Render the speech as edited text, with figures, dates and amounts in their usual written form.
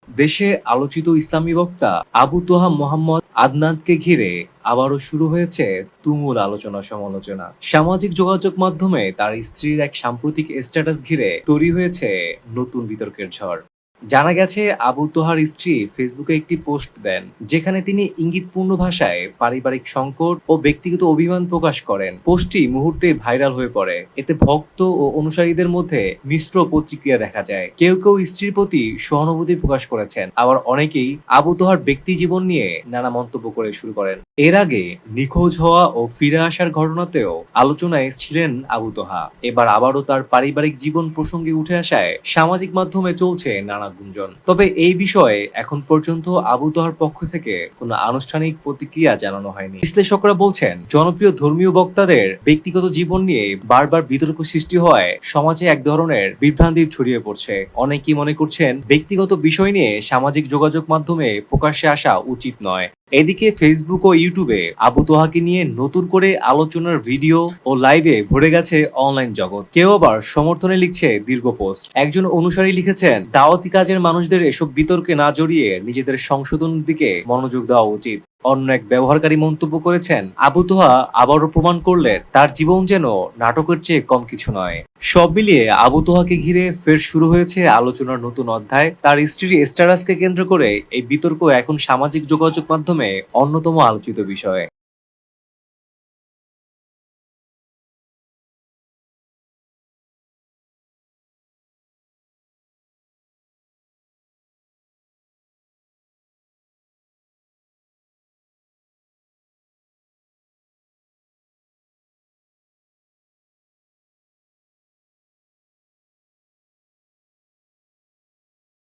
দেশে আলোচিত ইসলামী বক্তা আবু তোহা মোহাম্মদ আদনানকে ঘিরে আবারও শুরু হয়েছে তুমুল আলোচনা সমালোচনা। সামাজিক যোগাযোগ মাধ্যমে তার স্ত্রীর এক সাম্প্রতিক স্ট্যাটাস ঘিরে তৈরি হয়েছে নতুন বিতর্কের ঝড়। জানা গেছে আবু তোহার স্ত্রী ফেসবুকে একটি পোস্ট দেন, যেখানে তিনি ইঙ্গিতপূর্ণ ভাষায় পারিবারিক সংকট ও ব্যক্তিগত অভিমান প্রকাশ করেন। পোস্টটি মুহূর্তে ভাইরাল হয়ে পড়ে। এতে ভক্ত ও অনুসারীদের মধ্যে মিশ্র প্রতিক্রিয়া দেখা যায়। কেউ কেউ স্ত্রীর প্রতি সহানুভূতি প্রকাশ করেছেন, আবার অনেকেই আবু তোহার ব্যক্তি জীবন নিয়ে নানা মন্তব্য করে শুরু করেন। এর আগে নিখোঁজ হওয়া ও ফিরে আসার ঘটনাতেও আলোচনায় ছিলেন আবু তোহা। এবার আবারও তার পারিবারিক জীবন প্রসঙ্গে উঠে আসায় সামাজিক মাধ্যমে চলছে নানা গুঞ্জন। তবে এই বিষয়ে এখন পর্যন্ত আবু তোহার পক্ষ থেকে কোনো আনুষ্ঠানিক প্রতিক্রিয়া জানানো হয়নি। বিশ্লেষকরা বলছেন, জনপ্রিয় ধর্মীয় বক্তাদের ব্যক্তিগত জীবন নিয়ে বারবার বিতর্ক সৃষ্টি হওয়ায় সমাজে এক ধরনের বিভ্রান্তি ছড়িয়ে পড়ছে। অনেকেই মনে করছেন, ব্যক্তিগত বিষয় নিয়ে সামাজিক যোগাযোগ মাধ্যমে প্রকাশ্যে আসা উচিত নয়। এদিকে ফেসবুক ও ইউটিউবে আবু তোহাকে নিয়ে নতুন করে আলোচনার ভিডিও ও লাইভে ভরে গেছে অনলাইন জগৎ। কেউ আবার সমর্থনে লিখছে দীর্ঘ পোস্ট। একজন অনুসারী লিখেছেন, দাওয়াতি কাজের মানুষদের এসব বিতর্কে না জড়িয়ে নিজেদের সংশোধনের দিকে মনোযোগ দেওয়া উচিত। অন্য এক ব্যবহারকারী মন্তব্য করেছেন, আবু তোহা আবারও প্রমাণ করলেন তার জীবন যেন নাটকের চেয়ে কম কিছু নয়। সব মিলিয়ে আবু তোহাকে ঘিরে ফের শুরু হয়েছে আলোচনার নতুন অধ্যায়। তার স্ত্রীর স্ট্যাটাসকে কেন্দ্র করে এই বিতর্ক এখন সামাজিক যোগাযোগ মাধ্যমে অন্যতম আলোচিত বিষয়।